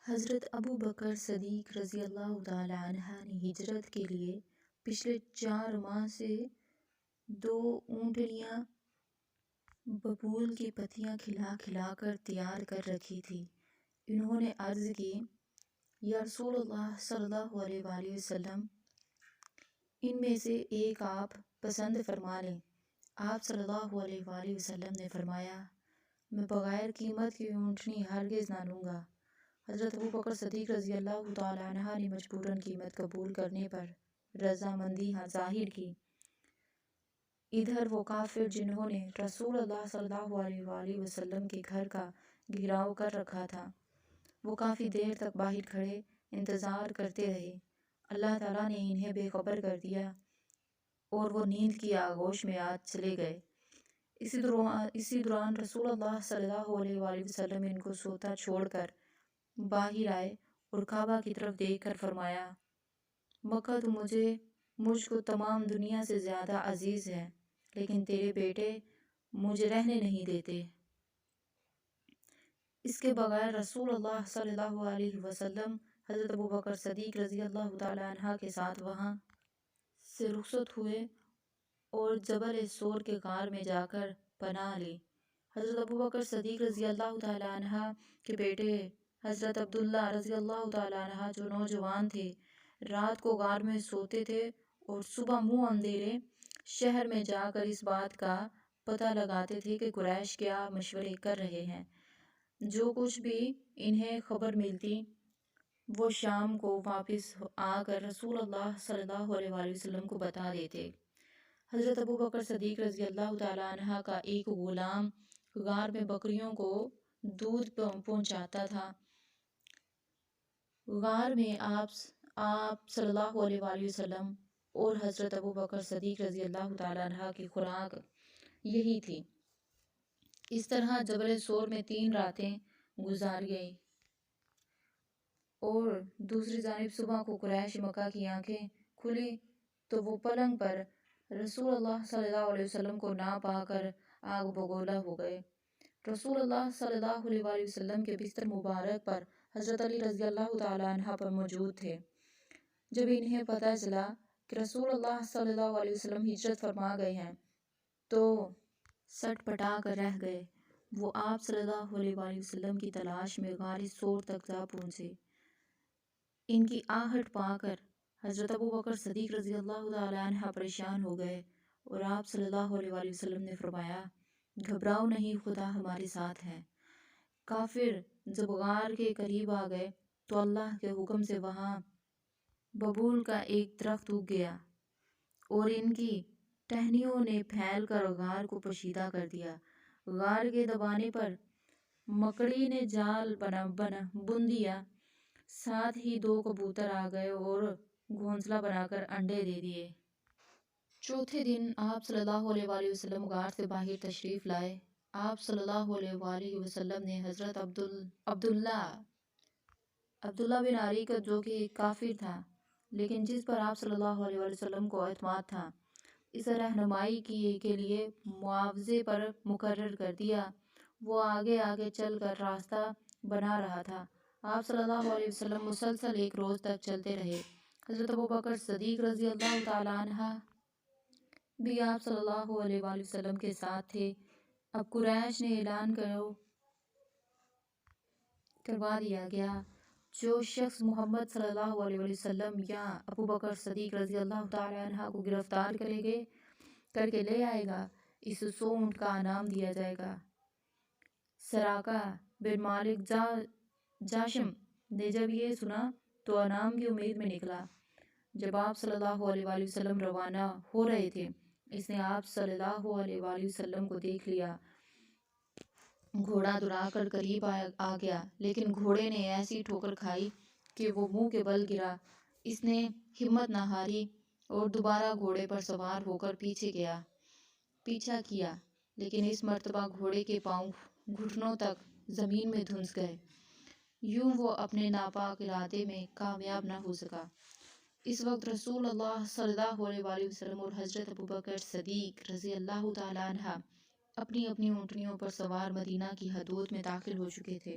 حضرت ابو بکر صدیق رضی اللہ تعالی عنہ نے ہجرت کے لیے پچھلے 4 ماہ سے 2 اونٹنیاں ببول کی پتیاں کھلا کھلا کر تیار کر رکھی تھی۔ انہوں نے عرض کی، یا رسول اللہ صلی اللہ علیہ وآلہ وسلم، ان میں سے ایک آپ پسند فرما لیں۔ آپ صلی اللہ علیہ وآلہ وسلم نے فرمایا، میں بغیر قیمت کی اونٹنی ہرگز نہ لوں گا۔ حضرت ابو بکر صدیق رضی اللہ تعالی عنہ نے مجبوراً قیمت قبول کرنے پر رضامندی ظاہر کی۔ ادھر وہ کافر جنہوں نے رسول اللہ صلی اللہ علیہ وآلہ وسلم کے گھر کا گھیراؤ کر رکھا تھا، وہ کافی دیر تک باہر کھڑے انتظار کرتے رہے۔ اللہ تعالیٰ نے انہیں بے خبر کر دیا اور وہ نیند کی آغوش میں چلے گئے۔ اسی دوران رسول اللہ صلی اللہ علیہ وآلہ وسلم ان کو سوتا چھوڑ کر باہر آئے اور کعبہ کی طرف دیکھ کر فرمایا، مکہ تو مجھ کو تمام دنیا سے زیادہ عزیز ہے، لیکن تیرے بیٹے مجھے رہنے نہیں دیتے۔ اس کے بغیر رسول اللہ صلی اللہ علیہ وسلم حضرت ابو بکر صدیق رضی اللہ تعالی عنہ کے ساتھ وہاں سے رخصت ہوئے اور جبل سور کے غار میں جا کر پناہ لی۔ حضرت ابو بکر صدیق رضی اللہ تعالی عنہ کے بیٹے حضرت عبداللہ رضی اللہ تعالی عنہ جو نوجوان تھے، رات کو غار میں سوتے تھے اور صبح منہ اندھیرے شہر میں جا کر اس بات کا پتہ لگاتے تھے کہ قریش کیا مشورے کر رہے ہیں۔ جو کچھ بھی انہیں خبر ملتی وہ شام کو واپس آ کر رسول اللہ صلی اللہ علیہ وآلہ وسلم کو بتا دیتے۔ حضرت ابو بکر صدیق رضی اللہ تعالی عنہ کا ایک غلام غار میں بکریوں کو دودھ پہنچاتا تھا۔ غار میں آپ صلی اللہ علیہ وآلہ وسلم اور حضرت ابو بکر صدیق رضی اللہ تعالی عنہ کی خوراک یہی تھی۔ اس طرح جبل سور میں 3 راتیں گزار گئیں اور دوسری جانب صبح کو قریش مکہ کی آنکھیں کھلی تو وہ پلنگ پر رسول اللہ صلی اللہ علیہ وسلم کو نہ پا کر آگ بگولا ہو گئے۔ رسول اللہ صلی اللہ علیہ وآلہ وسلم کے بستر مبارک پر حضرت علی رضی اللہ تعالی عنہ پر موجود تھے۔ جب انہیں پتہ چلا کہ رسول اللہ صلی اللہ علیہ وسلم ہجرت فرما گئے ہیں تو سٹ پٹا کر رہ گئے۔ وہ آپ صلی اللہ علیہ وآلہ وسلم کی تلاش میں غار سور تک جا پہنچے۔ ان کی آہٹ پا کر حضرت ابو بکر صدیق رضی اللہ تعالی عنہ پریشان ہو گئے اور آپ صلی اللہ علیہ وآلہ وسلم نے فرمایا، گھبراؤ نہیں، خدا ہمارے ساتھ ہے۔ کافر جب غار کے قریب آ گئے تو اللہ کے حکم سے وہاں ببول کا ایک درخت اگ گیا اور ان کی ٹہنیوں نے پھیل کر غار کو پوشیدہ کر دیا۔ غار کے دبانے پر مکڑی نے جال بن دیا، ساتھ ہی 2 کبوتر آ گئے اور گھونسلہ بنا کر انڈے دے دیے۔ چوتھے دن آپ صلی اللہ علیہ وآلہ وسلم غار سے باہر تشریف لائے۔ آپ صلی اللہ علیہ وآلہ وسلم نے حضرت عبداللہ بن عریقۃ جو کہ ایک کافر تھا لیکن جس پر آپ صلی اللہ علیہ وآلہ وسلم کو اعتماد تھا، اسے رہنمائی کے لیے معاوضے پر مقرر کر دیا۔ وہ آگے آگے چل کر راستہ بنا رہا تھا۔ آپ صلی اللہ علیہ وسلم مسلسل 1 روز تک چلتے رہے۔ حضرت ابو بکر صدیق رضی اللہ تعالی عنہ بھی آپ صلی اللہ علیہ وآلہ وسلم کے ساتھ تھے۔ اب قریش نے اعلان کروا دیا گیا، جو شخص محمد صلی اللہ علیہ وآلہ وسلم یا ابو بکر صدیق رضی اللہ تعالی عنہ کو گرفتار کر کے لے آئے گا، اسے 100 اونٹ کا انعام دیا جائے گا۔ سراقہ بن مالک جاشم نے جب یہ سنا تو انعام کی امید میں نکلا۔ جب آپ صلی اللہ علیہ وآلہ وسلم روانہ ہو رہے تھے، اس نے آپ صلی اللہ علیہ وآلہ وسلم کو دیکھ لیا، گھوڑا دوڑا کر قریب آ گیا، لیکن گھوڑے نے ایسی ٹھوکر کھائی کہ وہ منہ کے بل گرا۔ اس نے ہمت نہ ہاری اور دوبارہ گھوڑے پر سوار ہو کر پیچھا کیا، لیکن اس مرتبہ گھوڑے کے پاؤں گھٹنوں تک زمین میں دھنس گئے۔ یوں وہ اپنے ناپاک ارادے میں کامیاب نہ ہو سکا۔ اس وقت رسول اللہ صلی اللہ علیہ وآلہ وسلم اور حضرت ابو بکر صدیق رضی اللہ تعالی عنہ اپنی اونٹنیوں پر سوار مدینہ کی حدود میں داخل ہو چکے تھے۔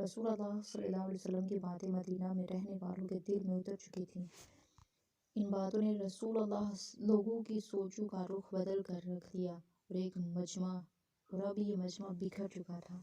رسول اللہ صلی اللہ علیہ وسلم کی باتیں مدینہ میں رہنے والوں کے دل میں اتر چکی تھیں۔ ان باتوں نے رسول اللہ لوگوں کی سوچوں کا رخ بدل کر رکھ دیا، اور اب یہ مجمع بکھر چکا تھا۔